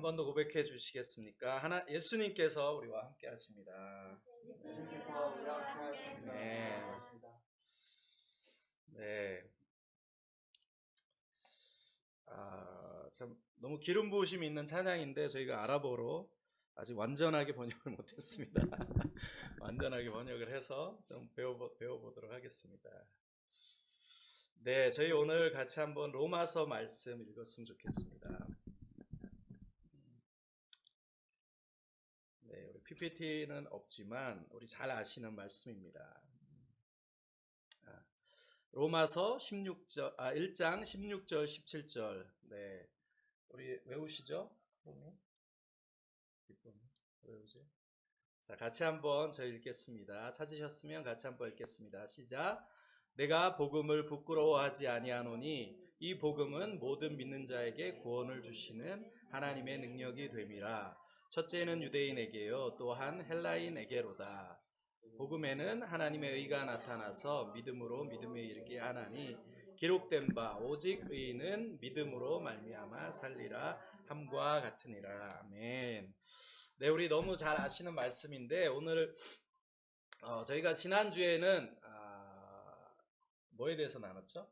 번 더 고백해 주시겠습니까? 예수님께서 우리와 함께 하십니다. 예수님께서 우리와 함께 하십니다. 네. 네. 참 너무 기름 부으심이 있는 찬양인데 저희가 아랍어로 아직 완전하게 번역을 못했습니다. 완전하게 번역을 해서 좀 배워보도록 하겠습니다. 네, 저희 오늘 같이 한번 로마서 말씀 읽었으면 좋겠습니다. 네, 우리 PPT는 없지만 우리 잘 아시는 말씀입니다. 로마서 1장 16절 17절. 네, 우리 외우시죠? 외우세요? 자, 같이 한번 저희 읽겠습니다. 찾으셨으면 같이 한번 읽겠습니다. 시작. 내가 복음을 부끄러워하지 아니하노니 이 복음은 모든 믿는 자에게 구원을 주시는 하나님의 능력이 됨이라. 첫째는 유대인에게요 또한 헬라인에게로다. 복음에는 하나님의 의가 나타나서 믿음으로 믿음에 이르게 하나니 기록된 바 오직 의인은 믿음으로 말미암아 살리라 함과 같으니라. 아멘. 네, 우리 너무 잘 아시는 말씀인데 오늘 저희가 지난주에는 뭐에 대해서 나눴죠?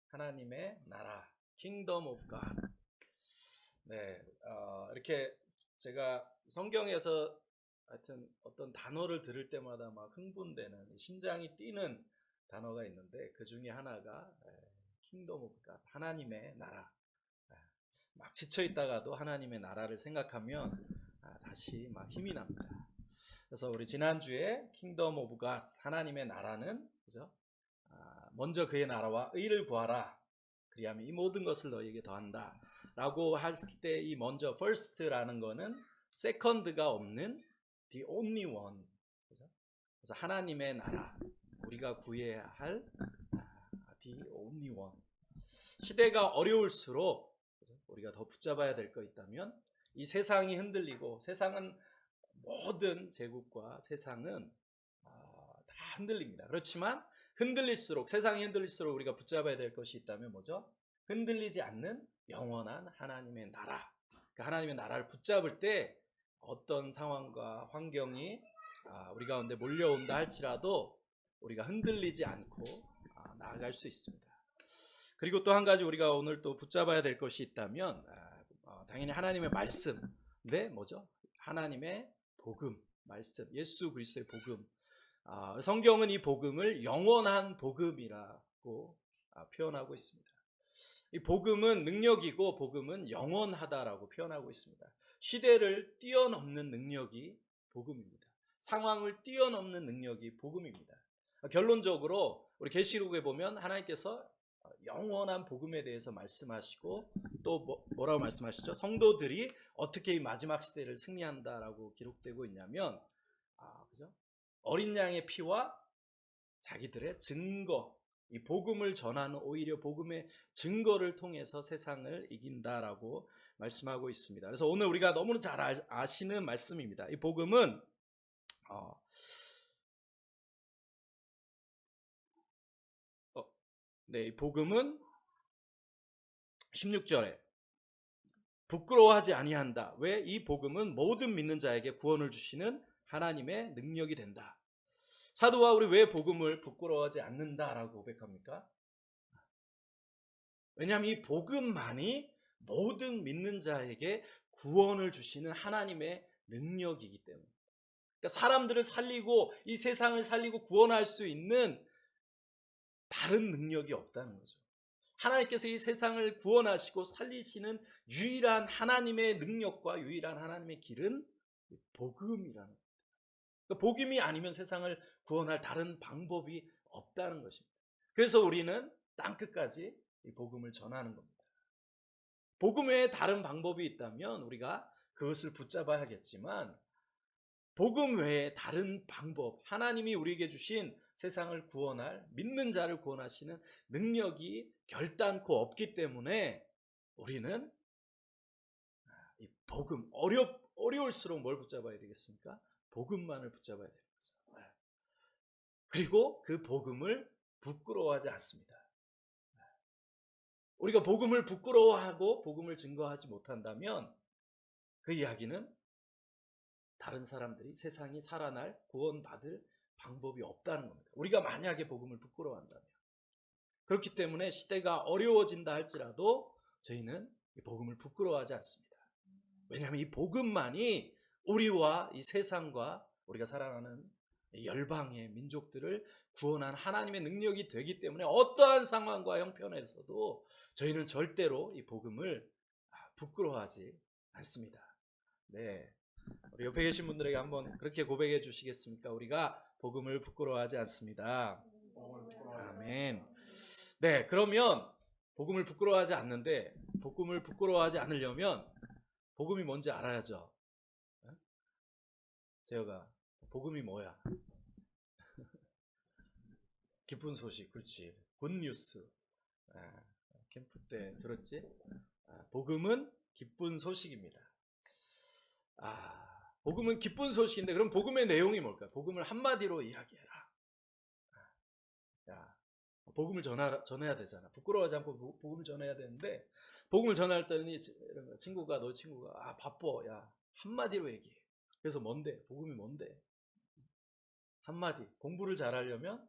하나님의 나라, Kingdom of God. 네, 이렇게 제가 성경에서 하여튼 어떤 단어를 들을 때마다 막 흥분되는, 심장이 뛰는 단어가 있는데 그 중에 하나가 Kingdom of God, 하나님의 나라. 막 지쳐 있다가도 하나님의 나라를 생각하면 다시 막 힘이 납니다. 그래서 우리 지난주에 Kingdom of God, 하나님의 나라는 그죠? 먼저 그의 나라와 의를 구하라. 그리하면 이 모든 것을 너희에게 더한다. 라고 할 때 이 먼저 first라는 거는 second가 없는 the only one. 그죠? 그래서 하나님의 나라, 우리가 구해야 할 the only one. 시대가 어려울수록 우리가 더 붙잡아야 될 거 있다면 이 세상이 흔들리고 세상은 모든 제국과 세상은 다 흔들립니다. 그렇지만 흔들릴수록 세상이 흔들릴수록 우리가 붙잡아야 될 것이 있다면 뭐죠? 흔들리지 않는 영원한 하나님의 나라. 그 하나님의 나라를 붙잡을 때 어떤 상황과 환경이 우리 가운데 몰려온다 할지라도 우리가 흔들리지 않고 나아갈 수 있습니다. 그리고 또 한 가지 우리가 오늘 또 붙잡아야 될 것이 있다면 당연히 하나님의 말씀. 네, 뭐죠? 하나님의 복음, 말씀, 예수 그리스도의 복음. 성경은 이 복음을 영원한 복음이라고 표현하고 있습니다. 이 복음은 능력이고 복음은 영원하다라고 표현하고 있습니다. 시대를 뛰어넘는 능력이 복음입니다. 상황을 뛰어넘는 능력이 복음입니다. 결론적으로 우리 계시록에 보면 하나님께서 영원한 복음에 대해서 말씀하시고 또 뭐라고 말씀하시죠? 성도들이 어떻게 이 마지막 시대를 승리한다라고 기록되고 있냐면 그죠? 어린 양의 피와 자기들의 증거, 이 복음을 전하는 오히려 복음의 증거를 통해서 세상을 이긴다라고 말씀하고 있습니다. 그래서 오늘 우리가 너무나 잘 아시는 말씀입니다. 이 복음은 네, 이 복음은 16절에 부끄러워하지 아니한다. 왜? 이 복음은 모든 믿는 자에게 구원을 주시는 하나님의 능력이 된다. 사도 바울이 왜 복음을 부끄러워하지 않는다라고 고백합니까? 왜냐하면 이 복음만이 모든 믿는 자에게 구원을 주시는 하나님의 능력이기 때문에. 그러니까 사람들을 살리고 이 세상을 살리고 구원할 수 있는 다른 능력이 없다는 거죠. 하나님께서 이 세상을 구원하시고 살리시는 유일한 하나님의 능력과 유일한 하나님의 길은 복음이라는 겁니다. 그러니까 복음이 아니면 세상을 구원할 다른 방법이 없다는 것입니다. 그래서 우리는 땅끝까지 이 복음을 전하는 겁니다. 복음 외에 다른 방법이 있다면 우리가 그것을 붙잡아야겠지만 복음 외에 다른 방법, 하나님이 우리에게 주신 세상을 구원할, 믿는 자를 구원하시는 능력이 결단코 없기 때문에 우리는 이 복음, 어려울수록 뭘 붙잡아야 되겠습니까? 복음만을 붙잡아야 되는 거죠. 그리고 그 복음을 부끄러워하지 않습니다. 우리가 복음을 부끄러워하고 복음을 증거하지 못한다면 그 이야기는 다른 사람들이 세상이 살아날 구원받을 방법이 없다는 겁니다. 우리가 만약에 복음을 부끄러워한다면. 그렇기 때문에 시대가 어려워진다 할지라도 저희는 이 복음을 부끄러워하지 않습니다. 왜냐하면 이 복음만이 우리와 이 세상과 우리가 살아가는 열방의 민족들을 구원한 하나님의 능력이 되기 때문에 어떠한 상황과 형편에서도 저희는 절대로 이 복음을 부끄러워하지 않습니다. 네, 우리 옆에 계신 분들에게 한번 그렇게 고백해 주시겠습니까? 우리가 복음을 부끄러워하지 않습니다. 아멘. 네, 그러면 복음을 부끄러워하지 않는데 복음을 부끄러워하지 않으려면 복음이 뭔지 알아야죠. 재혁아, 복음이 뭐야? 기쁜 소식, 그렇지. 굿뉴스. 캠프 때 들었지? 복음은 기쁜 소식입니다. 복음은 기쁜 소식인데 그럼 복음의 내용이 뭘까요? 복음을 한마디로 이야기해라. 야, 복음을 전해야 되잖아. 부끄러워하지 않고 복음을 전해야 되는데 복음을 전할 때는 친구가 너 친구가 바빠. 야, 한마디로 얘기해. 그래서 뭔데? 복음이 뭔데? 한마디. 공부를 잘하려면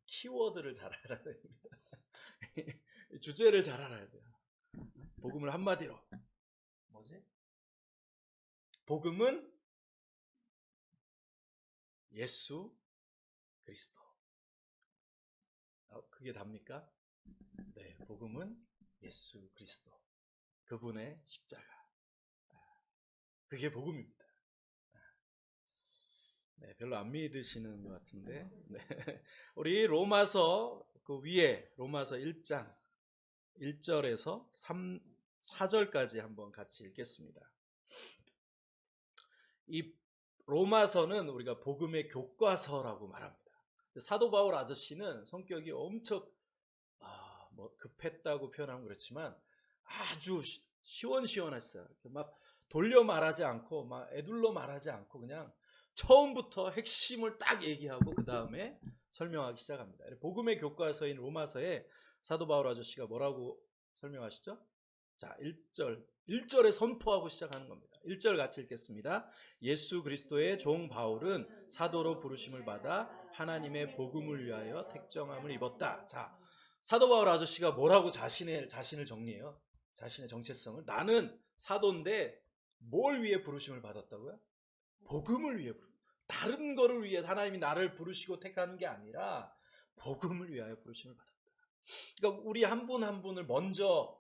키워드를 잘 알아야 됩니다. 주제를 잘 알아야 돼요. 복음을 한마디로. 뭐지? 복음은 예수 그리스도. 그게 답니까? 네, 복음은 예수 그리스도. 그분의 십자가. 그게 복음입니다. 네, 별로 안 믿으시는 것 같은데. 네. 우리 로마서 그 위에 로마서 1장 1절에서 4절까지 한번 같이 읽겠습니다. 이 로마서는 우리가 복음의 교과서라고 말합니다. 사도 바울 아저씨는 성격이 엄청 급했다고 표현하면 그렇지만 아주 시원시원했어요. 막 돌려 말하지 않고 막 애둘러 말하지 않고 그냥 처음부터 핵심을 딱 얘기하고 그 다음에 설명하기 시작합니다. 복음의 교과서인 로마서에 사도 바울 아저씨가 뭐라고 설명하시죠? 자, 1절에 선포하고 시작하는 겁니다. 1절 같이 읽겠습니다. 예수 그리스도의 종 바울은 사도로 부르심을 받아 하나님의 복음을 위하여 택정함을 입었다. 자, 사도 바울 아저씨가 뭐라고 자신을 정리해요? 자신의 정체성을. 나는 사도인데 뭘 위해 부르심을 받았다고요? 복음을 위해 다른 거를 위해 하나님이 나를 부르시고 택하는 게 아니라 복음을 위하여 부르심을 받았다. 그러니까 우리 한 분 한 분을 먼저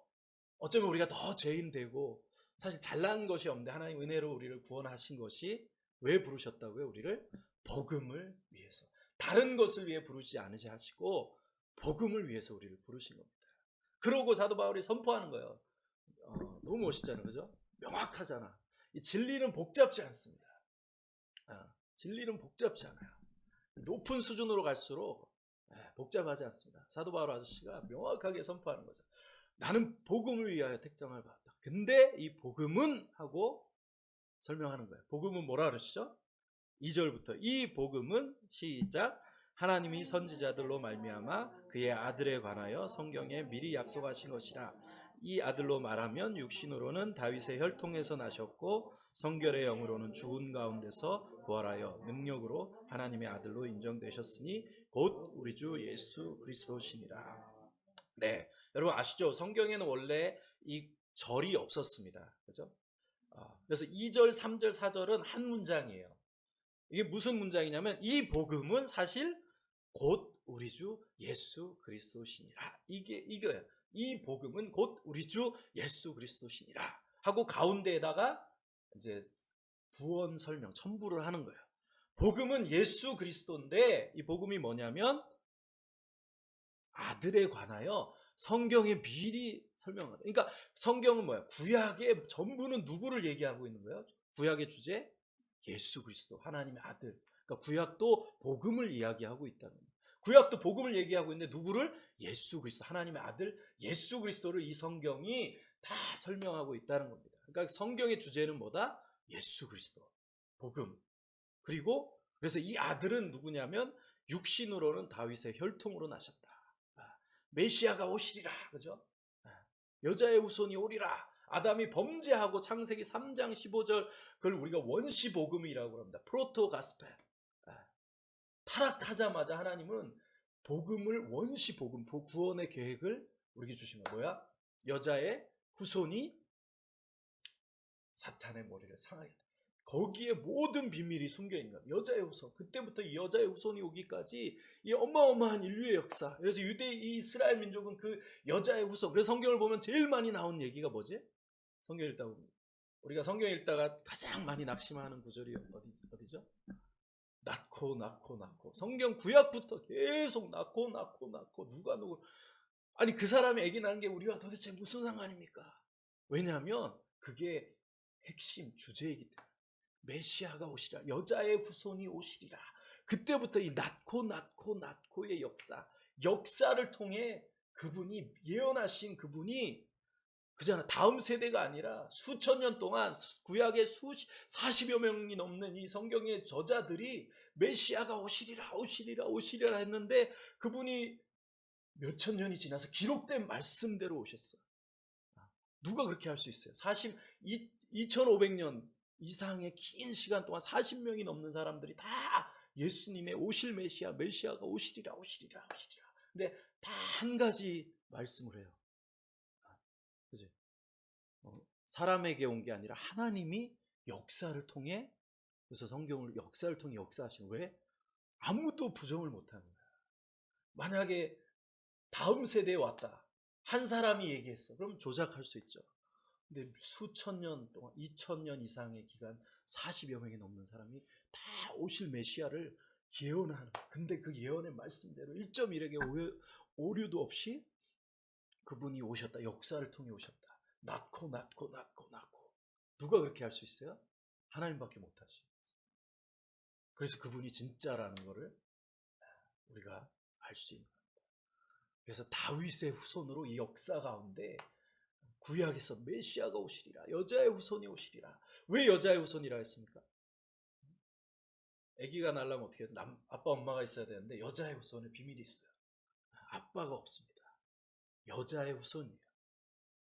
어쩌면 우리가 더 죄인 되고 사실 잘난 것이 없는데 하나님 은혜로 우리를 구원하신 것이 왜 부르셨다고요? 우리를 복음을 위해서. 다른 것을 위해 부르지 않으시 하시고 복음을 위해서 우리를 부르신 겁니다. 그러고 사도 바울이 선포하는 거예요. 너무 멋있잖아요. 그죠? 명확하잖아. 이 진리는 복잡지 않습니다. 진리는 복잡지 않아요. 높은 수준으로 갈수록 복잡하지 않습니다. 사도 바울 아저씨가 명확하게 선포하는 거죠. 나는 복음을 위하여 택정을 받았다. 근데 이 복음은 하고 설명하는 거예요. 복음은 뭐라 그러시죠? 2절부터 이 복음은 시작 하나님이 선지자들로 말미암아 그의 아들에 관하여 성경에 미리 약속하신 것이라. 이 아들로 말하면 육신으로는 다윗의 혈통에서 나셨고 성결의 영으로는 죽은 가운데서 부활하여 능력으로 하나님의 아들로 인정되셨으니 곧 우리 주 예수 그리스도시니라. 네, 여러분 아시죠? 성경에는 원래 이 절이 없었습니다. 그죠? 그래서 2절, 3절, 4절은 한 문장이에요. 이게 무슨 문장이냐면 이 복음은 사실 곧 우리 주 예수 그리스도시니라. 이거예요. 이 복음은 곧 우리 주 예수 그리스도시니라 하고 가운데에다가 이제 부언 설명, 첨부를 하는 거예요. 복음은 예수 그리스도인데 이 복음이 뭐냐면 아들에 관하여 성경에 미리 설명하다. 그러니까 성경은 뭐야? 구약의 전부는 누구를 얘기하고 있는 거예요? 구약의 주제? 예수 그리스도, 하나님의 아들. 그러니까 구약도 복음을 이야기하고 있다는 거예요. 구약도 복음을 얘기하고 있는데 누구를? 예수 그리스도, 하나님의 아들 예수 그리스도를 이 성경이 다 설명하고 있다는 겁니다. 그러니까 성경의 주제는 뭐다? 예수 그리스도, 복음. 그리고 그래서 이 아들은 누구냐면 육신으로는 다윗의 혈통으로 나셨다. 메시아가 오시리라, 그죠? 여자의 후손이 오리라. 아담이 범죄하고 창세기 3장 15절 그걸 우리가 원시 복음이라고 합니다. 프로토 가스펠. 타락하자마자 하나님은 복음을 원시 복음, 구원의 계획을 우리에게 주신 거야. 뭐야? 여자의 후손이 사탄의 머리를 상하게 돼. 거기에 모든 비밀이 숨겨 있는 거야. 여자의 후손. 그때부터 이 여자의 후손이 오기까지 이 어마어마한 인류의 역사. 그래서 이 이스라엘 민족은 그 여자의 후손. 그래서 성경을 보면 제일 많이 나온 얘기가 뭐지? 성경 읽다 보면 우리가 성경 읽다가 가장 많이 낙심하는 구절이 어디죠? 낳고. 성경 구약부터 계속 낳고 누구 아니 그 사람이 아기 낳은 게 우리와 도대체 무슨 상관입니까? 왜냐하면 그게 핵심 주제이기 때문에 메시아가 오시리라. 여자의 후손이 오시리라. 그때부터 이 낳고의 역사를 통해 그분이 예언하신 그분이 그잖아. 다음 세대가 아니라 수천 년 동안 구약의 40여 명이 넘는 이 성경의 저자들이 메시아가 오시리라 했는데 그분이 몇천 년이 지나서 기록된 말씀대로 오셨어. 누가 그렇게 할 수 있어요? 2500년 이상의 긴 시간 동안 40명이 넘는 사람들이 다 예수님의 오실 메시아가 오시리라. 근데 다 한 가지 말씀을 해요. 그지? 사람에게 온 게 아니라 하나님이 역사를 통해, 그래서 성경을 역사를 통해 역사하시는. 왜? 아무도 부정을 못하는 거야. 만약에 다음 세대에 왔다. 한 사람이 얘기했어. 그럼 조작할 수 있죠. 근데 수천 년 동안 2000년 이상의 기간 40여 명이 넘는 사람이 다 오실 메시아를 예언하는. 근데 그 예언의 말씀대로 1.1에게 오류도 없이 그분이 오셨다. 역사를 통해 오셨다. 낳고. 누가 그렇게 할 수 있어요? 하나님밖에 못하시. 그래서 그분이 진짜라는 것을 우리가 알 수 있는 겁니다. 그래서 다윗의 후손으로 이 역사 가운데 구약에서 메시아가 오시리라. 여자의 후손이 오시리라. 왜 여자의 후손이라 했습니까? 아기가 낳으려면 어떻게 해요? 아빠 엄마가 있어야 되는데 여자의 후손에 비밀이 있어요. 아빠가 없습니다. 여자의 후손이에요.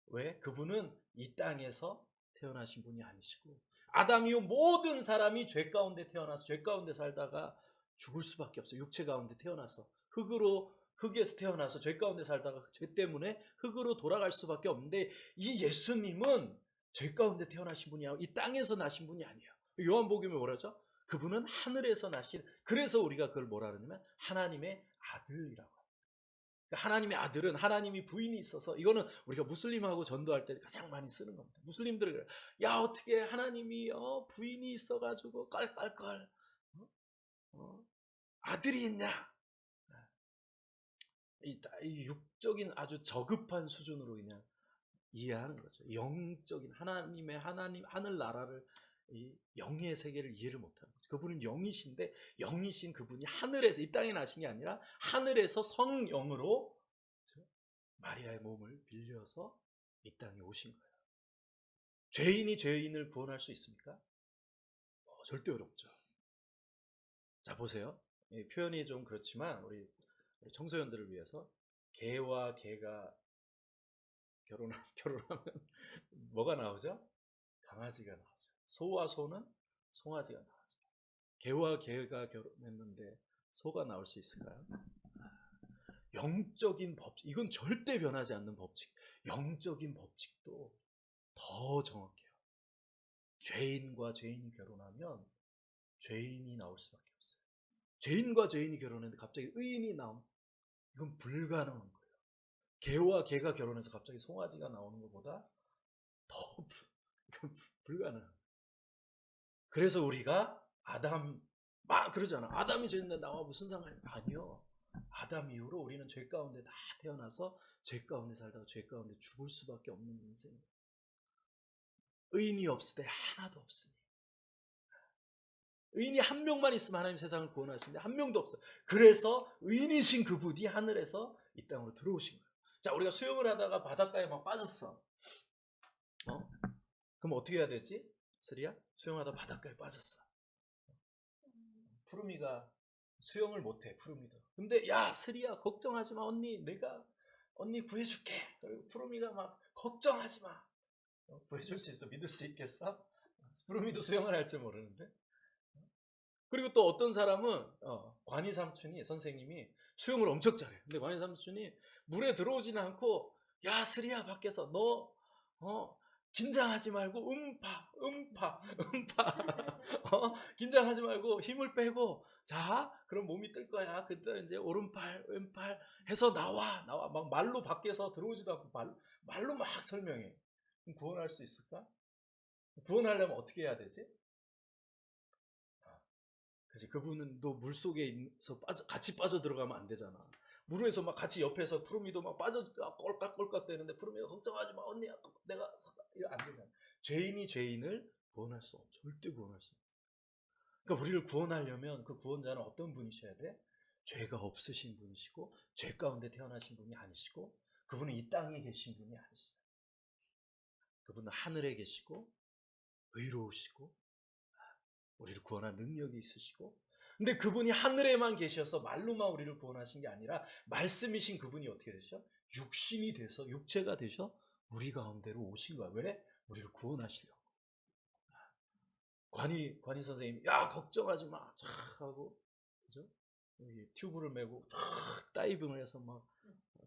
왜? 그분은 이 땅에서 태어나신 분이 아니시고 아담 이후 모든 사람이 죄 가운데 태어나서 죄 가운데 살다가 죽을 수밖에 없어요. 육체 가운데 태어나서 흙에서 태어나서 죄 가운데 살다가 죄 때문에 흙으로 돌아갈 수밖에 없는데 이 예수님은 죄 가운데 태어나신 분이 아니고 이 땅에서 나신 분이 아니에요. 요한복음에 뭐라죠? 그분은 하늘에서 나신, 그래서 우리가 그걸 뭐라 그러냐면 하나님의 아들이라고. 하나님의 아들은 하나님이 부인이 있어서, 이거는 우리가 무슬림하고 전도할 때 가장 많이 쓰는 겁니다. 무슬림들은 그래요. 야, 어떻게 하나님이 부인이 있어가지고 깔깔깔 아들이 있냐? 이 육적인 아주 저급한 수준으로 그냥 이해하는 거죠. 영적인 하늘 나라를, 이 영의 세계를 이해를 못하는 거죠. 그분은 영이신데 영이신 그분이 하늘에서 이 땅에 나신 게 아니라 하늘에서 성령으로 마리아의 몸을 빌려서 이 땅에 오신 거예요. 죄인이 죄인을 구원할 수 있습니까? 절대 어렵죠. 자, 보세요. 표현이 좀 그렇지만 우리 청소년들을 위해서 개와 개가 결혼하면 뭐가 나오죠? 강아지가 나오죠. 소와 소는 송아지가 나오죠. 개와 개가 결혼했는데 소가 나올 수 있을까요? 영적인 법칙, 이건 절대 변하지 않는 법칙. 영적인 법칙도 더 정확해요. 죄인과 죄인이 결혼하면 죄인이 나올 수밖에 없어요. 죄인과 죄인이 결혼했는데 갑자기 의인이 나오면 이건 불가능한 거예요. 개와 개가 결혼해서 갑자기 송아지가 나오는 것보다 더 불가능한 거예요. 그래서 우리가 막 그러잖아. 아담이 죄인데 나와 무슨 상관이야? 아니요. 아담 이후로 우리는 죄 가운데 다 태어나서 죄 가운데 살다가 죄 가운데 죽을 수밖에 없는 인생이에요. 의인이 없을 때 하나도 없으니. 의인이 한 명만 있으면 하나님 세상을 구원하시는데 한 명도 없어요. 그래서 의인이신 그분이 하늘에서 이 땅으로 들어오신 거예요. 자, 우리가 수영을 하다가 바닷가에 막 빠졌어. 그럼 어떻게 해야 되지? 스리야? 수영하다 바닷가에 빠졌어. 푸르미가 수영을 못해, 푸르미도. 근데 야, 스리야, 걱정하지 마. 언니 구해줄게. 그리고 푸르미가 막 걱정하지 마. 구해줄 수 있어? 믿을 수 있겠어? 부르미도 수영을 할 줄 모르는데. 그리고 또 어떤 사람은 관이 삼촌이 선생님이 수영을 엄청 잘해. 근데 관이 삼촌이 물에 들어오지는 않고 야 스리야 밖에서 너 긴장하지 말고 음파 긴장하지 말고 힘을 빼고 자 그럼 몸이 뜰 거야. 그때 이제 오른팔 왼팔 해서 나와 막 말로 밖에서 들어오지도 않고 말로 막 설명해. 그럼 구원할 수 있을까? 구원하려면 어떻게 해야 되지? 그치, 그분은 또 물 속에 있어 같이 빠져 들어가면 안 되잖아. 물에서 막 같이 옆에서 푸르미도 막 빠져 꼴깍꼴깍 대는데 푸르미가 걱정하지 마 언니야 내가 이거 안 되잖아. 죄인이 죄인을 구원할 수 없어. 절대 구원할 수 없어. 그러니까 우리를 구원하려면 그 구원자는 어떤 분이셔야 돼? 죄가 없으신 분이시고 죄 가운데 태어나신 분이 아니시고 그분은 이 땅에 계신 분이 아니시죠. 그분은 하늘에 계시고 의로우시고 우리를 구원할 능력이 있으시고 근데 그분이 하늘에만 계셔서 말로만 우리를 구원하신 게 아니라 말씀이신 그분이 어떻게 되셔? 육신이 돼서 육체가 되셔 우리 가운데로 오신 거야. 왜? 우리를 구원하시려고. 관이 선생님이 야 걱정하지 마 하고 그죠? 여기 튜브를 메고 다이빙을 해서 막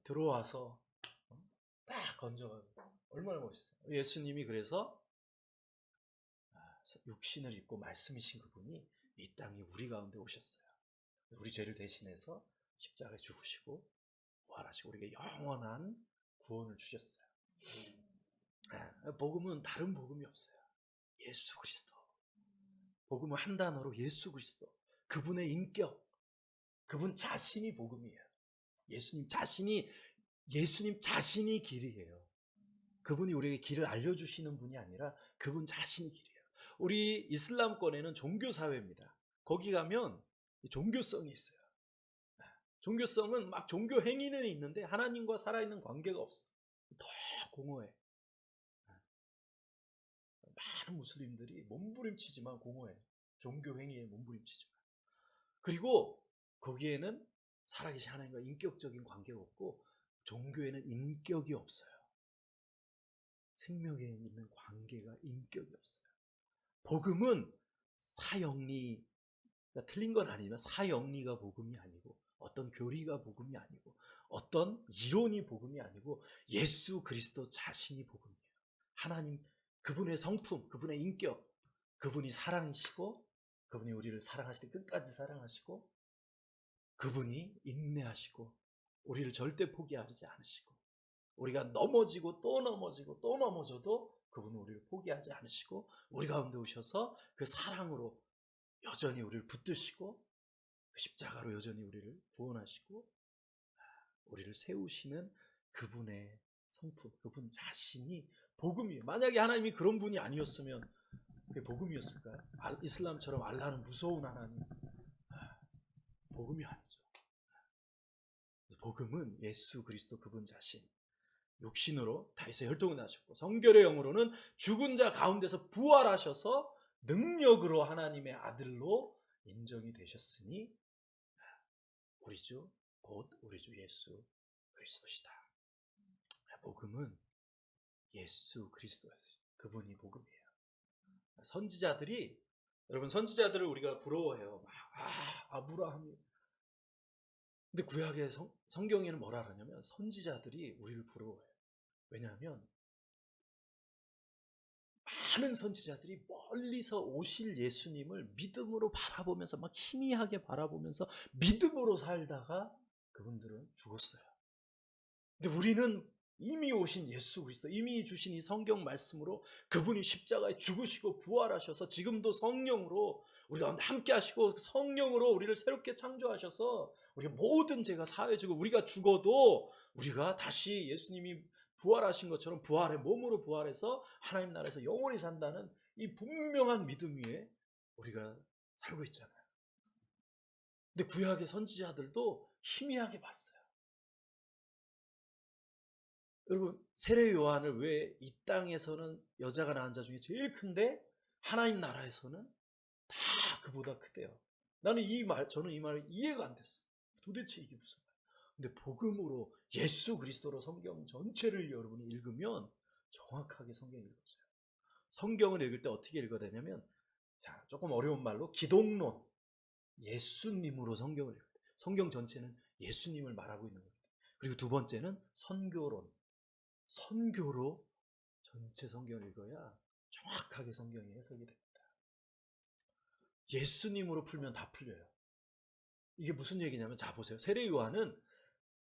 들어와서 딱 건져가지고 얼마나 멋있어요. 예수님이 그래서 육신을 입고 말씀이신 그분이 이 땅에 우리 가운데 오셨어요. 우리 죄를 대신해서 십자가에 죽으시고 부활하시고 우리에게 영원한 구원을 주셨어요. 복음은 다른 복음이 없어요. 예수 그리스도. 복음은 한 단어로 예수 그리스도. 그분의 인격, 그분 자신이 복음이에요. 예수님 자신이 길이에요. 그분이 우리에게 길을 알려주시는 분이 아니라 그분 자신이 길이에요. 우리 이슬람권에는 종교사회입니다. 거기 가면 종교성이 있어요. 종교성은 막 종교 행위는 있는데 하나님과 살아있는 관계가 없어. 더 공허해. 많은 무슬림들이 몸부림치지만 공허해. 종교 행위에 몸부림치지만. 그리고 거기에는 살아계신 하나님과 인격적인 관계가 없고 종교에는 인격이 없어요. 생명에 있는 관계가 인격이 없어요. 복음은 사형리가 틀린 건 아니지만 사형리가 복음이 아니고 어떤 교리가 복음이 아니고 어떤 이론이 복음이 아니고 예수 그리스도 자신이 복음이에요. 하나님 그분의 성품, 그분의 인격, 그분이 사랑이시고 그분이 우리를 사랑하실 때 끝까지 사랑하시고 그분이 인내하시고 우리를 절대 포기하지 않으시고 우리가 넘어지고 또 넘어지고 또 넘어져도 그분은 우리를 포기하지 않으시고 우리 가운데 오셔서 그 사랑으로 여전히 우리를 붙드시고 그 십자가로 여전히 우리를 구원하시고 우리를 세우시는 그분의 성품, 그분 자신이 복음이에요. 만약에 하나님이 그런 분이 아니었으면 그게 복음이었을까요? 이슬람처럼 알라는 무서운 하나님, 복음이 아니죠. 복음은 예수 그리스도 그분 자신, 육신으로 다윗의 혈통을 나셨고 성결의 영으로는 죽은 자 가운데서 부활하셔서 능력으로 하나님의 아들로 인정이 되셨으니 우리 주 곧 우리 주 예수 그리스도시다. 복음은 예수 그리스도, 그분이 복음이에요. 선지자들이, 여러분 선지자들을 우리가 부러워해요. 아브라함이. 근데 구약의 성경에는 뭐라 그러냐면 선지자들이 우리를 부러워해요. 왜냐하면 많은 선지자들이 멀리서 오실 예수님을 믿음으로 바라보면서 막 희미하게 바라보면서 믿음으로 살다가 그분들은 죽었어요. 근데 우리는 이미 오신 예수 그리스도, 이미 주신 이 성경 말씀으로 그분이 십자가에 죽으시고 부활하셔서 지금도 성령으로 우리 가운데 함께 하시고 성령으로 우리를 새롭게 창조하셔서 우리 모든 죄가 사해지고 우리가 죽어도 우리가 다시 예수님이 부활하신 것처럼 부활의 몸으로 부활해서 하나님 나라에서 영원히 산다는 이 분명한 믿음 위에 우리가 살고 있잖아요. 근데 구약의 선지자들도 희미하게 봤어요. 여러분 세례 요한을 왜 이 땅에서는 여자가 낳은 자 중에 제일 큰데 하나님 나라에서는 다 그보다 크대요. 저는 이 말 이해가 안 됐어요. 도대체 이게 무슨 말이에요? 근데 복음으로 예수 그리스도로 성경 전체를 여러분이 읽으면 정확하게 성경을 읽었어요. 성경을 읽을 때 어떻게 읽어야 되냐면, 자, 조금 어려운 말로 기독론, 예수님으로 성경을 읽어야 돼요. 성경 전체는 예수님을 말하고 있는 겁니다. 그리고 두 번째는 선교론, 선교로 전체 성경을 읽어야 정확하게 성경이 해석이 됩니다. 예수님으로 풀면 다 풀려요. 이게 무슨 얘기냐면, 자 보세요. 세례 요한은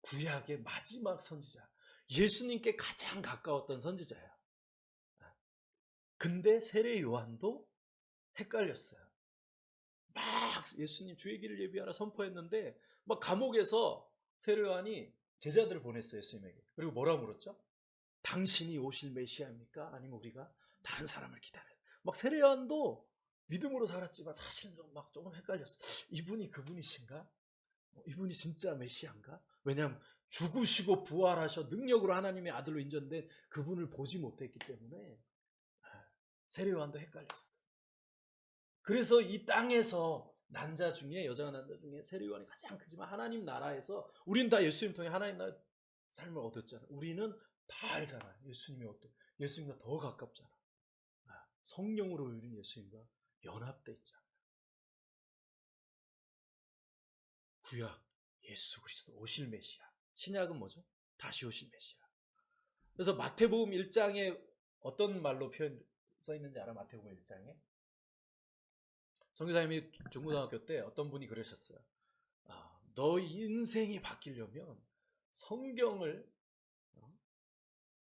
구약의 마지막 선지자, 예수님께 가장 가까웠던 선지자예요. 근데 세례 요한도 헷갈렸어요. 막 예수님 주의 길을 예비하라 선포했는데 막 감옥에서 세례 요한이 제자들을 보냈어요, 예수님에게. 그리고 뭐라고 물었죠? 당신이 오실 메시아입니까? 아니면 우리가 다른 사람을 기다려요? 막 세례 요한도 믿음으로 살았지만 사실은 막 조금 헷갈렸어. 이분이 그분이신가? 이분이 진짜 메시아인가? 왜냐하면 죽으시고 부활하셔 능력으로 하나님의 아들로 인정된 그분을 보지 못했기 때문에 세례 요한도 헷갈렸어. 그래서 이 땅에서 난자 중에, 여자가 난자 중에 세례 요한이 가장 크지만 하나님 나라에서 우리는 다 예수님 통해 하나님 나라 삶을 얻었잖아요. 우리는 다 알잖아요. 예수님이 어떤, 예수님과 더 가깝잖아. 성령으로 우리는 예수님과 연합돼 있잖아요. 구약 예수 그리스도 오실 메시아. 신약은 뭐죠? 다시 오실 메시아. 그래서 마태복음 1장에 어떤 말로 표현 써 있는지 알아? 마태복음 1장에 선교사님이 중고등학교 때 어떤 분이 그러셨어요. 너 인생이 바뀌려면 성경을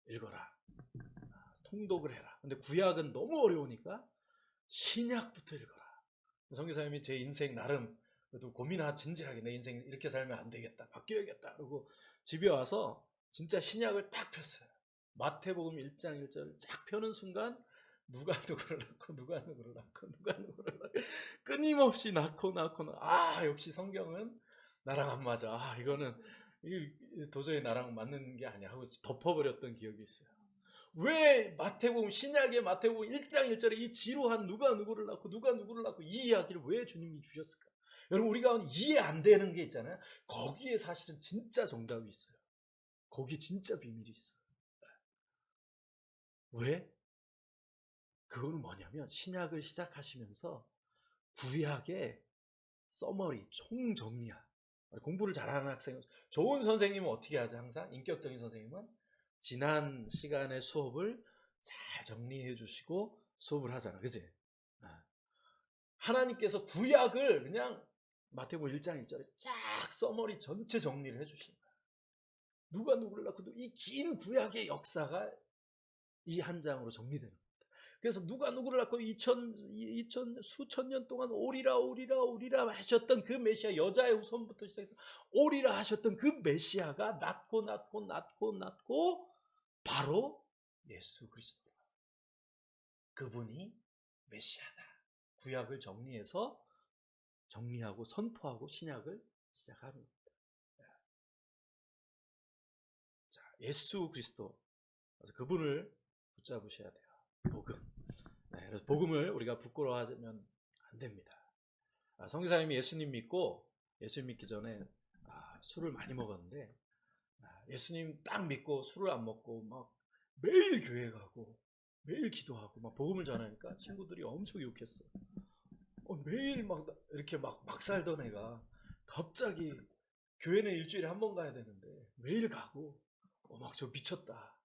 읽어라. 통독을 해라. 근데 구약은 너무 어려우니까 신약부터 읽어라. 선교사님이 제 인생 나름 그래도 진지하게 내 인생 이렇게 살면 안 되겠다. 바뀌어야겠다. 그리고 집에 와서 진짜 신약을 딱 폈어요. 마태복음 1장 1절을 쫙 펴는 순간 누가 누구를 낳고 누가 누구를 낳고 누가 누구를 낳고 끊임없이 낳고 역시 성경은 나랑 안 맞아. 이거는 도저히 나랑 맞는 게 아니야 하고 덮어버렸던 기억이 있어요. 왜 마태복음 신약의 마태복음 1장 1절에 이 지루한 누가 누구를 낳고 이 이야기를 왜 주님이 주셨을까? 여러분 우리가 이해 안 되는 게 있잖아요. 거기에 사실은 진짜 정답이 있어요. 거기에 진짜 비밀이 있어요. 왜? 그거는 뭐냐면 신약을 시작하시면서 구약의 서머리, 총정리야. 공부를 잘하는 학생, 좋은 선생님은 어떻게 하죠? 항상 인격적인 선생님은 지난 시간의 수업을 잘 정리해 주시고 수업을 하잖아. 그치? 하나님께서 구약을 그냥 마태복음 1장 1절에 쫙 서머리 전체 정리를 해 주시는 거야. 누가 누구를 낳고도 이 긴 구약의 역사가 이 한 장으로 정리되는 거야. 그래서 누가 누구를 낳고 수천 년 동안 오리라 하셨던 그 메시아, 여자의 후손부터 시작해서 오리라 하셨던 그 메시아가 낳고 바로 예수 그리스도. 그분이 메시아다. 구약을 정리하고 선포하고 신약을 시작하는 겁니다. 자, 예수 그리스도. 그분을 붙잡으셔야 돼요. 복음. 그래서 복음을 우리가 부끄러워하면 안 됩니다. 성교사님이 예수님 믿기 전에 술을 많이 먹었는데 예수님 딱 믿고 술을 안 먹고 막 매일 교회 가고 매일 기도하고 막 복음을 전하니까 친구들이 엄청 욕했어. 매일 막 이렇게 막 살던 애가 갑자기 교회는 일주일에 한 번 가야 되는데 매일 가고 막 저 미쳤다.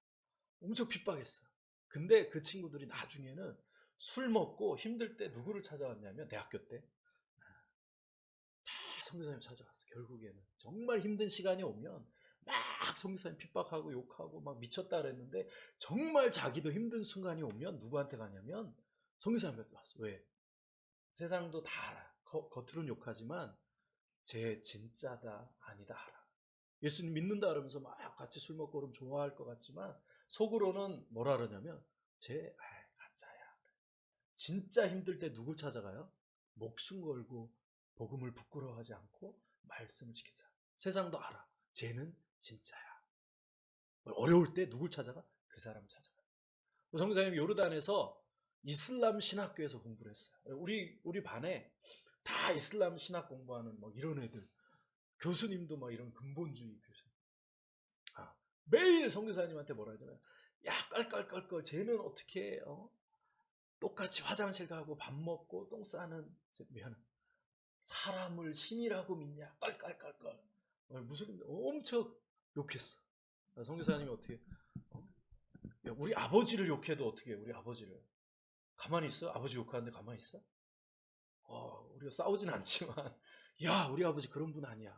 엄청 핍박했어. 근데 그 친구들이 나중에는 술 먹고 힘들 때 누구를 찾아왔냐면 대학교 때 다 선교사님 찾아왔어. 결국에는 정말 힘든 시간이 오면 막 선교사님 핍박하고 욕하고 막 미쳤다 그랬는데 정말 자기도 힘든 순간이 오면 누구한테 가냐면 선교사님한테 왔어. 왜? 세상도 다 알아. 겉으로는 욕하지만 쟤 진짜다 아니다 알아. 예수님 믿는다 그러면서 막 같이 술 먹고 그러면 좋아할 것 같지만 속으로는 뭐라 그러냐면 쟤 가짜야. 진짜 힘들 때 누굴 찾아가요? 목숨 걸고 복음을 부끄러워하지 않고 말씀을 지키자. 세상도 알아. 쟤는 진짜야. 어려울 때 누굴 찾아가? 그 사람 찾아가. 성사님 요르단에서 이슬람 신학교에서 공부를 했어요. 우리 반에 다 이슬람 신학 공부하는 뭐 이런 애들, 교수님도 막 이런 근본주의 교수님. 매일 선교사님한테 뭐라 하잖아요. 야, 깔깔깔깔 쟤는 어떻게 똑같이 화장실 가고 밥 먹고 똥 싸는 미안 사람을 신이라고 믿냐? 깔깔깔깔. 무슨 엄청 욕했어. 선교사님이 어떻게 야, 우리 아버지를 욕해도 어떻게 해? 우리 아버지를 가만히 있어? 아버지 욕하는데 가만히 있어? 우리가 싸우진 않지만 야, 우리 아버지 그런 분 아니야.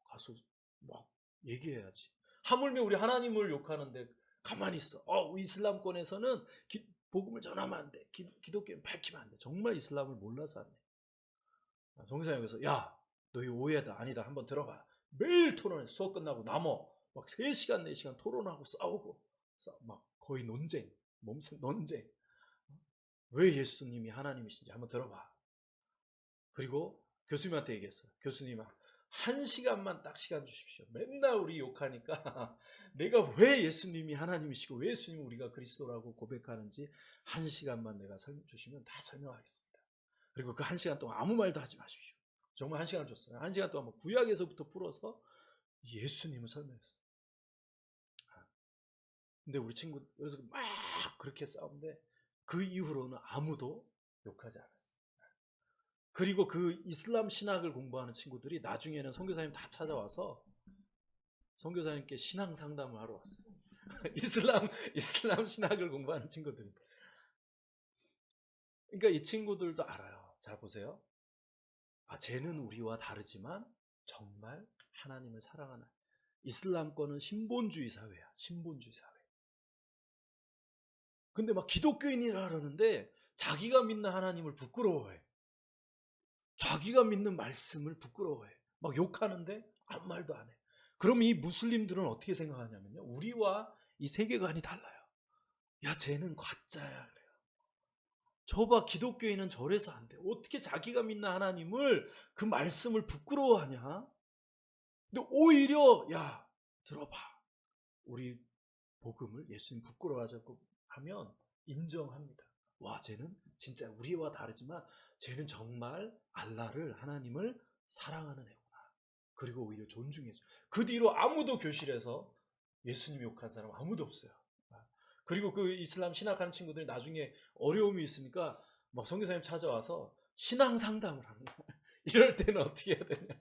가서 막 얘기해야지. 하물며 우리 하나님을 욕하는데 가만히 있어. 이슬람권에서는 복음을 전하면 안 돼. 기독교는 밝히면 안 돼. 정말 이슬람을 몰라서 안 돼. 정사님께서 야, 너희 오해다 아니다 한번 들어봐. 매일 토론해. 수업 끝나고 남어 막 3시간 4시간 토론하고 싸우고 막 거의 논쟁, 몸소 논쟁. 왜 예수님이 하나님이신지 한번 들어봐. 그리고 교수님한테 얘기했어요. 교수님 1시간만 딱 시간 주십시오. 맨날 우리 욕하니까 내가 왜 예수님이 하나님이시고 왜 예수님이 우리가 그리스도라고 고백하는지 1시간만 내가 주시면 다 설명하겠습니다. 그리고 그 1시간 동안 아무 말도 하지 마십시오. 정말 1시간 줬어요. 1시간 동안 뭐 구약에서부터 풀어서 예수님을 설명했어요. 근데 우리 친구 그래서 막 그렇게 싸우는데 그 이후로는 아무도 욕하지 않았어요. 그리고 그 이슬람 신학을 공부하는 친구들이 나중에는 선교사님 다 찾아와서 선교사님께 신앙 상담을 하러 왔어요. 이슬람 신학을 공부하는 친구들. 그러니까 이 친구들도 알아요. 자 보세요. 쟤는 우리와 다르지만 정말 하나님을 사랑하는 이슬람권은 신본주의 사회야. 신본주의 사회. 근데 막 기독교인이라 그러는데 자기가 믿는 하나님을 부끄러워해. 자기가 믿는 말씀을 부끄러워해. 막 욕하는데 아무 말도 안 해. 그럼 이 무슬림들은 어떻게 생각하냐면요. 우리와 이 세계관이 달라요. 야, 쟤는 가짜야. 그래요. 저봐, 기독교인은 저래서 안 돼. 어떻게 자기가 믿는 하나님을 그 말씀을 부끄러워하냐? 근데 오히려 야, 들어봐. 우리 복음을 예수님 부끄러워하자고 하면 인정합니다. 와, 쟤는 진짜 우리와 다르지만 쟤는 정말 알라를 하나님을 사랑하는 애구나. 그리고 오히려 존중해줘. 그 뒤로 아무도 교실에서 예수님 욕한 사람 아무도 없어요. 그리고 그 이슬람 신학하는 친구들이 나중에 어려움이 있으니까 막 선교사님 찾아와서 신앙 상담을 하는 거야. 이럴 때는 어떻게 해야 되냐.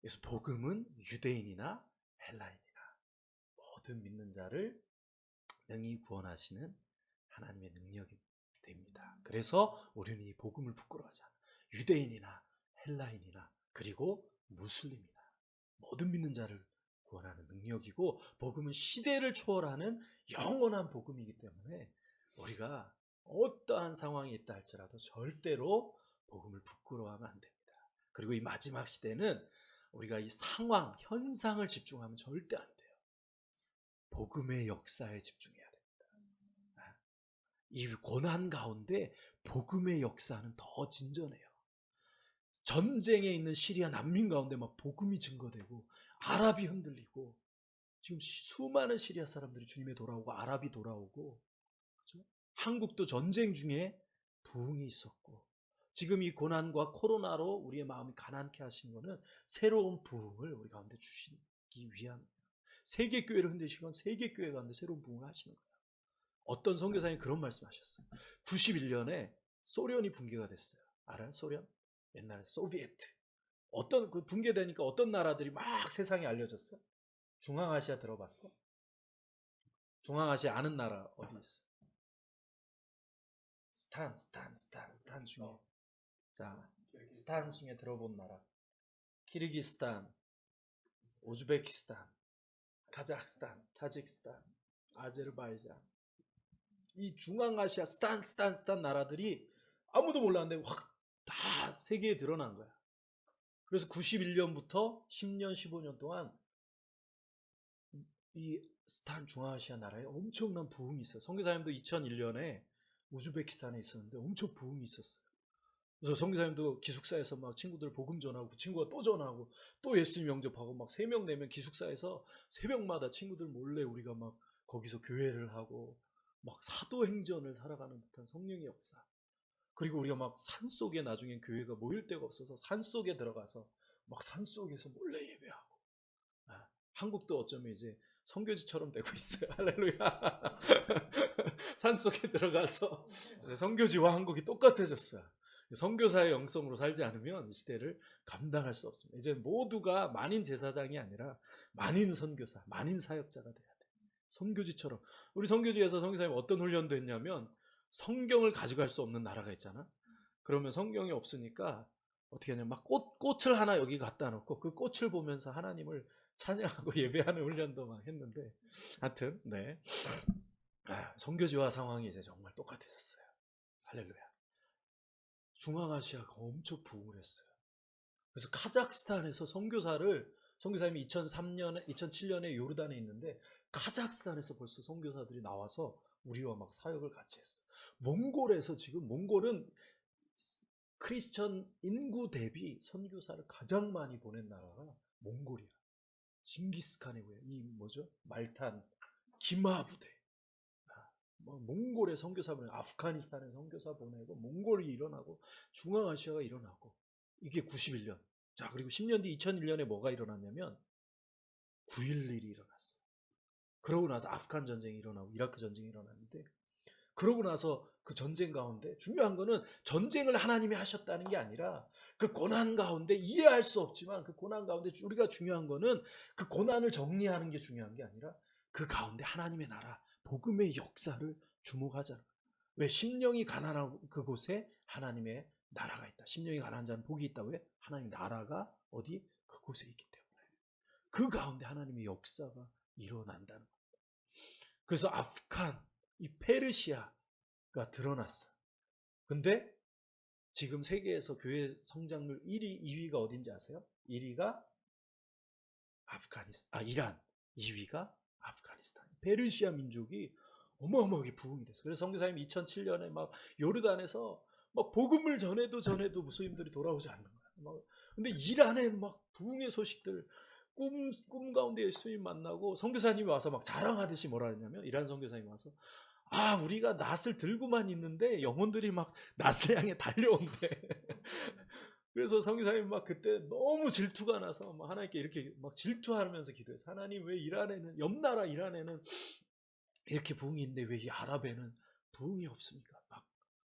그래서 복음은 유대인이나 헬라인이나 모든 믿는 자를 능히 구원하시는 하나님의 능력이 됩니다. 그래서 우리는 이 복음을 부끄러워하지 않아. 유대인이나 헬라인이나 그리고 무슬림이나 모든 믿는 자를 구원하는 능력이고 복음은 시대를 초월하는 영원한 복음이기 때문에 우리가 어떠한 상황이 있다 할지라도 절대로 복음을 부끄러워하면 안 됩니다. 그리고 이 마지막 시대는 우리가 이 상황, 현상을 집중하면 절대 안 돼요. 복음의 역사에 집중해야 됩니다. 이 고난 가운데 복음의 역사는 더 진전해요. 전쟁에 있는 시리아 난민 가운데 막 복음이 증거되고 아랍이 흔들리고 지금 수많은 시리아 사람들이 주님에 돌아오고 아랍이 돌아오고 그렇죠? 한국도 전쟁 중에 부흥이 있었고 지금 이 고난과 코로나로 우리의 마음이 가난케 하시는 것은 새로운 부흥을 우리 가운데 주시기 위함. 세계교회를 흔드시건 세계교회 가운데 새로운 부흥을 하시는 거예요. 어떤 선교사님이 그런 말씀하셨어요. 91년에 소련이 붕괴가 됐어요. 알아요? 소련? 옛날에 소비에트. 어떤 그 붕괴되니까 어떤 나라들이 막 세상에 알려졌어? 중앙아시아 들어봤어? 중앙아시아 아는 나라 어디 있어? 스탄 중에 자 스탄 중에 들어본 나라 키르기스탄, 우즈베키스탄, 카자흐스탄, 타지키스탄, 아제르바이잔 이 중앙아시아 스탄 나라들이 아무도 몰랐는데 확 다 세계에 드러난 거야. 그래서 91년부터 10년, 15년 동안 이 스탄 중앙아시아 나라에 엄청난 부흥이 있어요. 선교사님도 2001년에 우즈베키스탄에 있었는데 엄청 부흥이 있었어요. 그래서 선교사님도 기숙사에서 막 친구들 복음 전하고 그 친구가 또 전하고 또 예수님 영접하고 막 3명 4명 기숙사에서 새벽마다 친구들 몰래 우리가 막 거기서 교회를 하고 막 사도행전을 살아가는 듯한 성령의 역사. 그리고 우리가 막 산속에 나중에 교회가 모일 데가 없어서 산속에 들어가서 막 산속에서 몰래 예배하고 한국도 어쩌면 이제 선교지처럼 되고 있어요. 할렐루야. 산속에 들어가서 선교지와 한국이 똑같아졌어요. 선교사의 영성으로 살지 않으면 이 시대를 감당할 수 없습니다. 이제 모두가 만인 제사장이 아니라 만인 선교사, 만인 사역자가 돼야 돼요. 선교지처럼. 우리 선교지에서 선교사님 어떤 훈련도 했냐면 성경을 가져갈 수 없는 나라가 있잖아. 그러면 성경이 없으니까 어떻게 하냐면 막 꽃을 하나 여기 갖다 놓고 그 꽃을 보면서 하나님을 찬양하고 예배하는 훈련도 막 했는데, 하여튼 네, 선교지와 상황이 이제 정말 똑같아졌어요. 할렐루야. 중앙아시아가 엄청 부흥을 했어요. 그래서 카자흐스탄에서 선교사님이 2003년에 2007년에 요르단에 있는데 카자흐스탄에서 벌써 선교사들이 나와서 우리와 막 사역을 같이 했어. 몽골에서 지금 몽골은 크리스천 인구 대비 선교사를 가장 많이 보낸 나라가 몽골이야. 징기스칸의 후예, 이 뭐죠? 말탄, 기마 부대. 몽골에 선교사 보내고, 아프가니스탄에 선교사 보내고, 몽골이 일어나고, 중앙아시아가 일어나고, 이게 91년. 자, 그리고 10년 뒤 2001년에 뭐가 일어났냐면 9.11이 일어났어요. 그러고 나서 아프간 전쟁이 일어나고 이라크 전쟁이 일어났는데, 그러고 나서 그 전쟁 가운데 중요한 거는 전쟁을 하나님이 하셨다는 게 아니라 그 고난 가운데 이해할 수 없지만 그 고난 가운데 우리가 중요한 거는 그 고난을 정리하는 게 중요한 게 아니라 그 가운데 하나님의 나라, 복음의 역사를 주목하자는 거예요. 왜? 심령이 가난한 그곳에 하나님의 나라가 있다. 심령이 가난한 자는 복이 있다. 왜? 하나님의 나라가 어디? 그곳에 있기 때문에. 그 가운데 하나님의 역사가 일어난다는 겁니다. 그래서 아프간, 이 페르시아가 드러났어요. 근데 지금 세계에서 교회 성장률 1위, 2위가 어딘지 아세요? 1위가 이란, 2위가 아프가니스탄. 페르시아 민족이 어마어마하게 부흥이 됐어요. 그래서 선교사님 2007년에 막 요르단에서 막 복음을 전해도 무슬림들이 돌아오지 않는 거야. 근데 이란에 막 부흥의 소식들, 꿈 가운데 예수님 만나고 선교사님이 와서 막 자랑하듯이 뭐라 했냐면, 이란 선교사님이 와서 우리가 낫을 들고만 있는데 영혼들이 막 낫을 향해 달려온대. 그래서 선교사님 막 그때 너무 질투가 나서 막 하나님께 이렇게 막 질투하면서 기도해서, 하나님 왜 이란에는, 옆나라 이란에는 이렇게 부흥이 있는데 왜 이 아랍에는 부흥이 없습니까? 막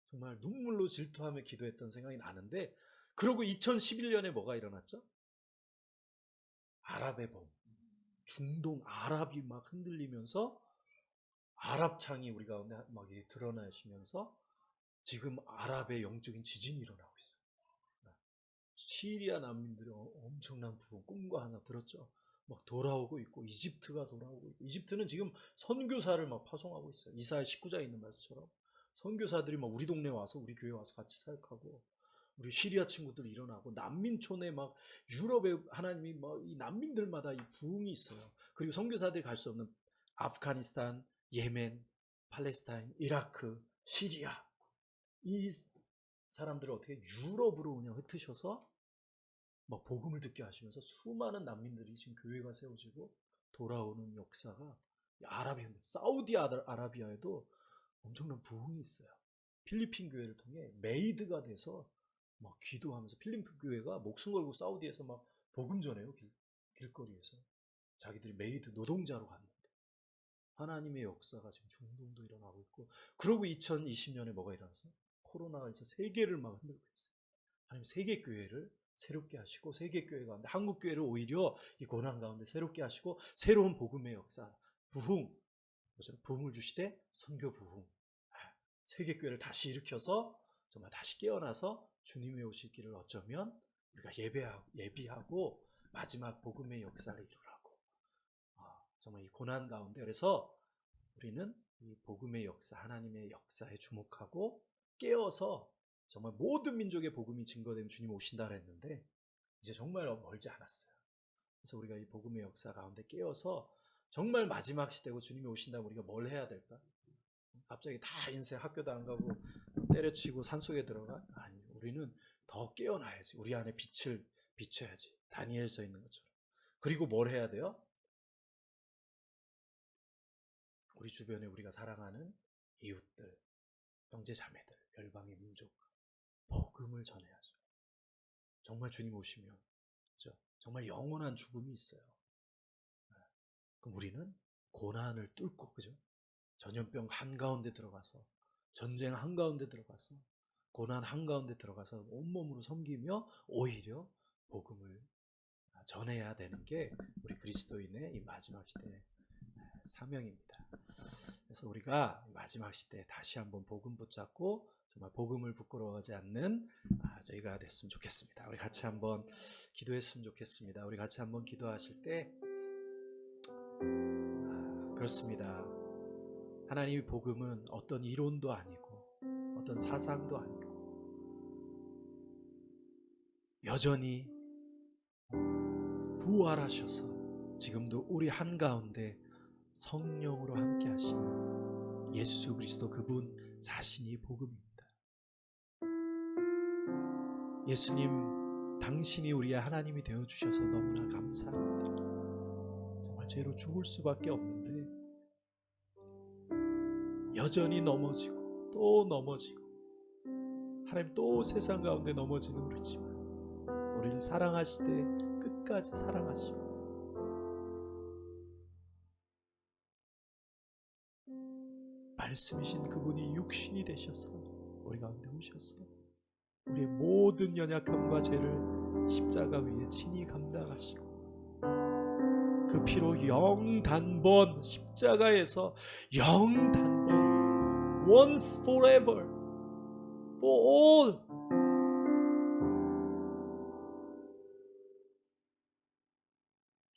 정말 눈물로 질투하며 기도했던 생각이 나는데, 그러고 2011년에 뭐가 일어났죠? 아랍의 봄. 중동 아랍이 막 흔들리면서 아랍창이 우리 가운데 막 드러나시면서 지금 아랍의 영적인 지진이 일어나고 있어요. 시리아 난민들이 엄청난 부흥, 꿈과 환상 들었죠? 막 돌아오고 있고, 이집트가 돌아오고 있고, 이집트는 지금 선교사를 막 파송하고 있어요. 이사야 19장에 있는 말씀처럼 선교사들이 막 우리 동네 와서, 우리 교회 와서 같이 사역하고, 우리 시리아 친구들 일어나고, 난민촌에 막 유럽에 하나님이 막 이 난민들마다 이 부흥이 있어요. 그리고 선교사들이 갈 수 없는 아프가니스탄, 예멘, 팔레스타인, 이라크, 시리아, 이 사람들을 어떻게 유럽으로 그냥 흩으셔서 막 복음을 듣게 하시면서 수많은 난민들이 지금 교회가 세워지고 돌아오는 역사가, 사우디아라비아에도 엄청난 부흥이 있어요. 필리핀 교회를 통해 메이드가 돼서 막 기도하면서, 필리핀 교회가 목숨 걸고 사우디에서 막 복음 전해요. 길거리에서 자기들이 메이드 노동자로 갔는데 하나님의 역사가 지금 중동도 일어나고 있고, 그러고 2020년에 뭐가 일어났어요? 코로나가 이제 세계를 막 흔들고 있어요. 하나님 세계 교회를 새롭게 하시고, 세계 교회 가운데 한국 교회를 오히려 이 고난 가운데 새롭게 하시고, 새로운 복음의 역사, 부흥을 주시되 선교 부흥, 세계 교회를 다시 일으켜서 정말 다시 깨어나서 주님의 오실 길을 어쩌면 우리가 예비하고 마지막 복음의 역사를 이루라고. 정말 이 고난 가운데, 그래서 우리는 이 복음의 역사, 하나님의 역사에 주목하고 깨어서 정말 모든 민족의 복음이 증거되면 주님 오신다 했는데 이제 정말 멀지 않았어요. 그래서 우리가 이 복음의 역사 가운데 깨어서 정말 마지막 시대고 주님이 오신다면 우리가 뭘 해야 될까? 갑자기 다 인생 학교도 안 가고 때려치고 산속에 들어가? 아니, 우리는 더 깨어나야지. 우리 안에 빛을 비춰야지. 다니엘서 있는 것처럼. 그리고 뭘 해야 돼요? 우리 주변에 우리가 사랑하는 이웃들, 형제 자매들, 열방의 민족, 복음을 전해야죠. 정말 주님 오시면, 그렇죠? 정말 영원한 죽음이 있어요. 그럼 우리는 고난을 뚫고, 그죠? 전염병 한가운데 들어가서, 전쟁 한가운데 들어가서, 고난 한가운데 들어가서 온몸으로 섬기며 오히려 복음을 전해야 되는 게 우리 그리스도인의 이 마지막 시대의 사명입니다. 그래서 우리가 마지막 시대에 다시 한번 복음 붙잡고 정말 복음을 부끄러워하지 않는 저희가 됐으면 좋겠습니다. 우리 같이 한번 기도했으면 좋겠습니다. 우리 같이 한번 기도하실 때 그렇습니다. 하나님의 복음은 어떤 이론도 아니고 어떤 사상도 아니고 여전히 부활하셔서 지금도 우리 한가운데 성령으로 함께 하시는 예수 그리스도 그분 자신이 복음입니다. 예수님, 당신이 우리의 하나님이 되어주셔서 너무나 감사합니다. 정말 죄로 죽을 수밖에 없는데 여전히 넘어지고 또 넘어지고 하나님 또 세상 가운데 넘어지는 우리지만 우리를 사랑하시되 끝까지 사랑하시고 말씀이신 그분이 육신이 되셔서 우리 가운데 오셔서 우리의 모든 연약함과 죄를 십자가 위에 친히 감당하시고 그 피로 영단번 십자가에서 영단번 once forever for all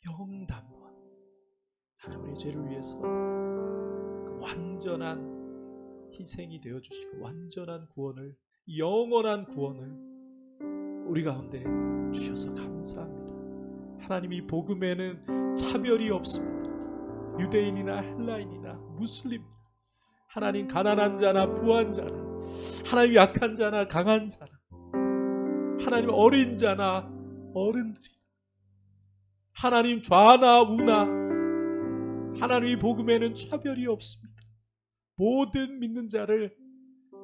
영단번 하나님 우리의 죄를 위해서 그 완전한 희생이 되어주시고 완전한 구원을 영원한 구원을 우리 가운데 주셔서 감사합니다. 하나님 이 복음에는 차별이 없습니다. 유대인이나 헬라인이나 무슬림 하나님 가난한 자나 부한 자나 하나님 약한 자나 강한 자나 하나님 어린 자나 어른들이 하나님 좌나 우나 하나님 이 복음에는 차별이 없습니다. 모든 믿는 자를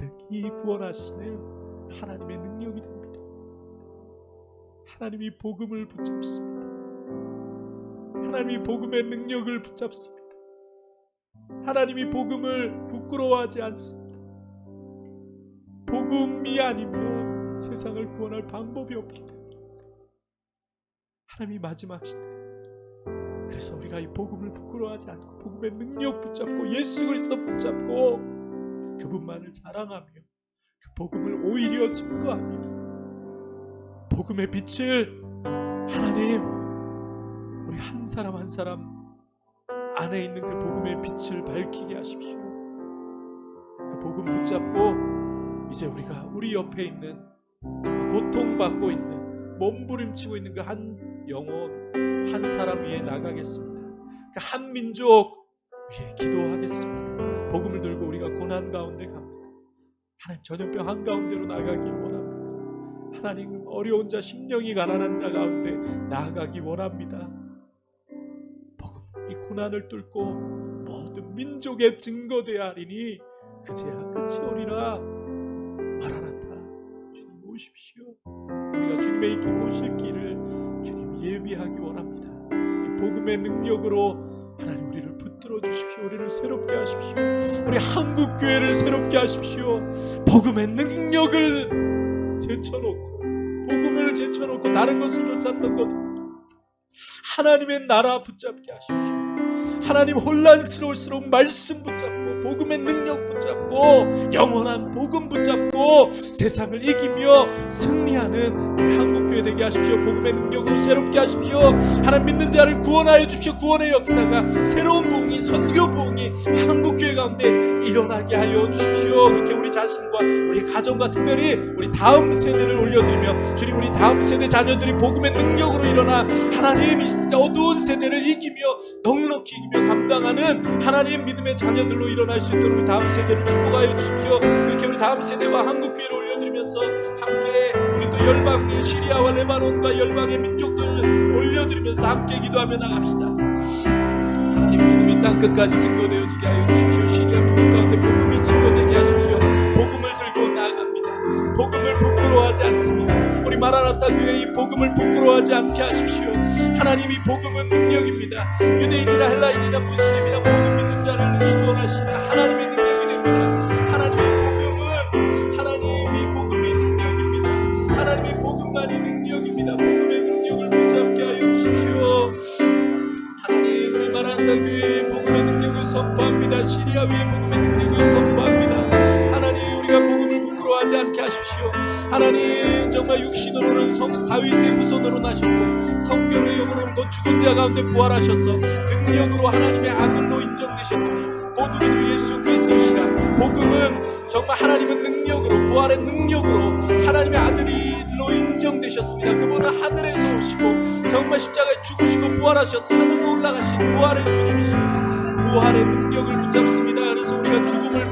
능히 구원하시는 하나님의 능력이 됩니다. 하나님이 복음을 붙잡습니다. 하나님이 복음의 능력을 붙잡습니다. 하나님이 복음을 부끄러워하지 않습니다. 복음이 아니면 세상을 구원할 방법이 없기 때문에 하나님이 마지막 시대 그래서 우리가 이 복음을 부끄러워하지 않고 복음의 능력 붙잡고 예수 그리스도 붙잡고 그분만을 자랑하며 그 복음을 오히려 증거하며 복음의 빛을 하나님 우리 한 사람 한 사람 안에 있는 그 복음의 빛을 밝히게 하십시오. 그 복음 붙잡고 이제 우리가 우리 옆에 있는 고통받고 있는 몸부림치고 있는 그 한 영혼 한 사람 위에 나가겠습니다. 그 한 민족 위에 기도하겠습니다. 복음을 들고 우리가 고난 가운데 갑니다. 하나님 전염병 한가운데로 나가기를 원합니다. 하나님 어려운 자 심령이 가난한 자 가운데 나아가기 원합니다. 복음 이 고난을 뚫고 모든 민족의 증거되어야 하리니 그제야 끝이 오리라. 마라나타 주님 오십시오. 우리가 주님의 이 오실 길을 주님 예비하기 원합니다. 이 복음의 능력으로 하나님 우리를 붙들어 주십시오. 우리를 새롭게 하십시오. 우리 한국 교회를 새롭게 하십시오. 복음의 능력을 제쳐놓고 복음을 제쳐놓고 다른 것을 쫓았던 것 하나님의 나라 붙잡게 하십시오. 하나님 혼란스러울수록 말씀 붙잡고 복음의 능력 붙잡고 영원한 복음 붙잡고 세상을 이기며 승리하는 우리 한국교회 되게 하십시오. 복음의 능력으로 새롭게 하십시오. 하나님 믿는 자를 구원하여 주십시오. 구원의 역사가 새로운 부흥이 선교 부흥이 한국교회 가운데 일어나게 하여 주십시오. 그렇게 우리 자신과 우리 가정과 특별히 우리 다음 세대를 올려드리며 주님 우리 다음 세대 자녀들이 복음의 능력으로 일어나 하나님 이 어두운 세대를 이기며 넉넉히 이기며 감당하는 하나님 믿음의 자녀들로 일어날 수 있도록 우리 다음 세대를 축복하여 주십시오. 그렇게 우리 다음 세대와 한국교회를 올려드리면서 함께 우리 또 열방의 시리아와 레바논과 열방의 민족들 올려드리면서 함께 기도하며 나갑시다. 하나님 복음이 땅끝까지 증거되어지게 하여 주십시오. 시리아 민족 가운데 복음이 증거되게 하십시오. 복음을 들고 나아갑니다. 복음을 부끄러워하지 않습니다. 우리 우리 마라나타 교회 이 복음을 부끄러워하지 않게 하십시오. 하나님, 이 복음은 능력입니다. 유대인이나 헬라인이나 무슬림이나 모든 믿는 자를 인도하시는 하나님의 능력이 됩니다. 하나님이 복음이 능력입니다. 하나님이 복음만이 능력입니다. 복음의 능력을 붙잡게 하여 주십시오. 하나님, 우리 마라나타 교회의 복음의 능력을 선포합니다. 시리아 위의 복음의 능력을 선포합니다. 하나님, 우리가 복음을 부끄러워하지 않게 하십시오. 하나님, 정말 육신으로는 다윗의 후손으로 나셨고 성결의 영으로는 곧 죽은 자 가운데 부활하셔서 능력으로 하나님의 아들로 인정되셨으니 곧 우리 주 예수 그리스도시라. 복음은 정말 하나님은 능력으로, 부활의 능력으로 하나님의 아들로 인정되셨습니다. 그분은 하늘에서 오시고 정말 십자가에 죽으시고 부활하셔서 하늘로 올라가신 부활의 주님이십니다. 부활의 능력을 붙잡습니다. 그래서 우리가 죽음을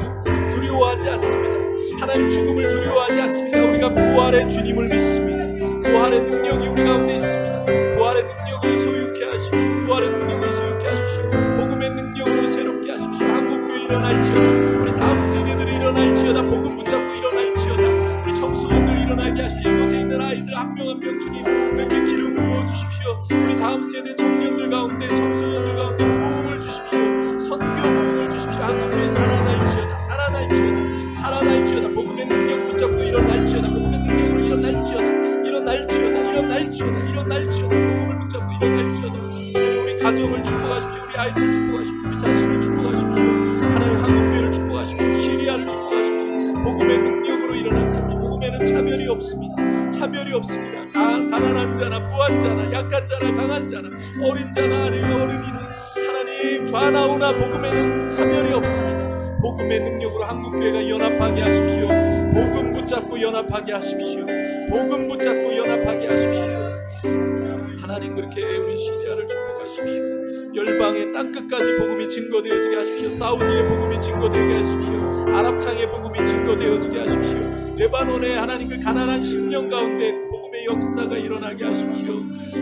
두려워하지 않습니다. 하나님, 죽음을 두려워하지 않습니다. 우리가 부활의 주님을 믿습니다. 부활의 능력이 우리 가운데 있습니다. 부활의 능력을 소유케 하십시오. 부활의 능력을 소유케 하십시오. 복음의 능력으로 새롭게 하십시오. 한국교회 일어날지어다. 우리 다음 세대들이 일어날지어다. 복음 붙잡고 일어날지어다. 우리 청소년들 일어나게 하십시오. 이곳에 있는 아이들 한 명 한 명 주님 그렇게 기름 부어주십시오. 우리 다음 세대 청년들 가운데, 청소년들 가운데 부흥을 주십시오. 선교 부흥을 주십시오. 한국교회 살아날지어다. 살아날지어다. 살아날지어다. 복음의 능력 붙잡고 일어날지어다. 복음의 능력으로 일어날지어다. 일어날지어다. 일어날지어다. 일어날지어다. 복음을 붙잡고 일어날지어다. 주님, 우리 가정을 축복하십시오. 우리 아이들을 축복하십시오. 우리 자신을 축복하십시오. 하나님, 한국교회를 축복하십시오. 시리아를 축복하십시오. 복음의 능력으로 일어나게 하십시오. 복음에는 차별이 없습니다. 차별이 없습니다. 가난한 자나 부한 자나 약한 자나 강한 자나 어린 자나 아니면 어른이나 하나님, 좌나우나 복음에는 차별이 없습니다. 복음의 능력으로 한국교회가 연합하게 하십시오. 복음 붙잡고 연합하게 하십시오. 복음 붙잡고 연합하게 하십시오. 하나님, 그렇게 우리 시리아를 축복하십시오. 열방의 땅끝까지 복음이 증거되어지게 하십시오. 사우디의 복음이 증거되게 하십시오. 아랍창의 복음이 증거되어지게 하십시오. 레바논의 하나님 그 가난한 심령 가운데 복음의 역사가 일어나게 하십시오.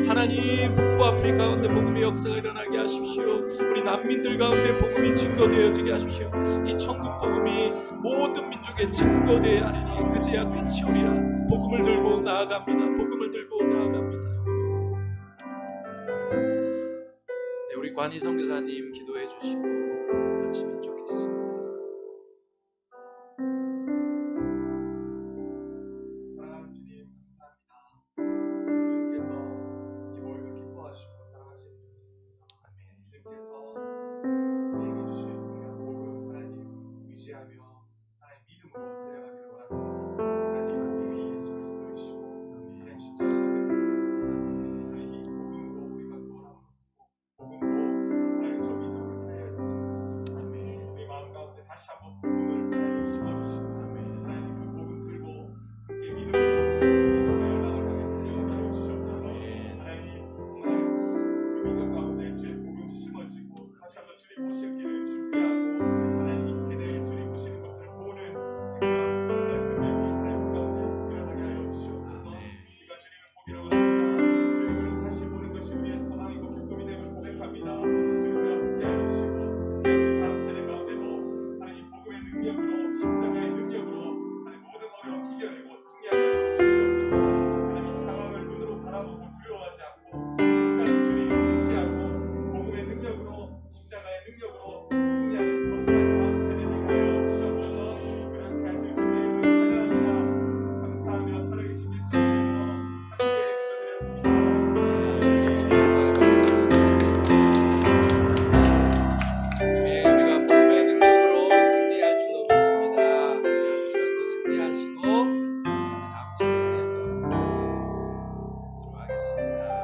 하나님, 북부 아프리카 가운데 복음의 역사가 일어나게 하십시오. 우리 난민들 가운데 복음이 증거되어지게 하십시오. 이 천국 복음이 모든 민족에 증거되어야 하리니 그제야 끝이 오리라. 복음을 들고 나아갑니다. 복음을 들고 나아갑니다. 네, 우리 관희 선교사님 기도해 주시고 마치면 좋겠습니다. 사랑하는 주님, 감사합니다. 주님께서 이 모임을 기뻐하시고 사랑하시는 줄 믿습니다. 주님께서 우리에게 주신 귀한 복음 하나님 의지하며 하나님 믿음으로 데려가기를 원합니다. 하나님, 복음이 예수 그리스도이시고 하나님 십자가 하나님 이 복음으로 우리가 구원함을 복음으로 하나님 저 믿음을 살려야 될 줄 믿습니다. 우리 마음 가운데 다시 한번 복음을 하나님 심어주시고 하나님 그 복음 들고 함께 믿음으로 민족과 열방을 향해 달려가게 하여 주시옵소서. 하나님, 정말 그 민족 가운데 주의 복음 심어지고 다시 한번 주님 오실 길을 준비하고 하나님 이 세대에 주님 오시는 것을 보는 그런 능력이 하나님 가운데 일어나게 하여 주시옵소서. 우리가 주님을 보기를 원합니다. 주님을 다시 보는 것이 우리의 소망이고 기쁨이 됨을 고백합니다. 주님과 함께 하여 주시고 우리 다음 세대 가운데도 하나님 복음의 능력으로 십자가의 능력으로 하나님 모든 어려움 이겨내고 승리하게 하여 주시옵소서. 하나님 상황을 눈으로 바라보고 두려워하지 않고 끝까지 주님 의지하고 복음의 능력으로 십자가의 능력으로 승리하는 거룩한 다음 세대들이 하여 주시옵소서. 그렇게 하실 주님의 이름을 찬양합니다. 감사하며 살아계신 예수님 이름으로 함께 기도드렸습니다. 네, 우리가 복음의 능력으로 승리할 줄로 믿습니다. 한 주간도 승리하시고 다음 주에 또 뵙도록 하겠습니다.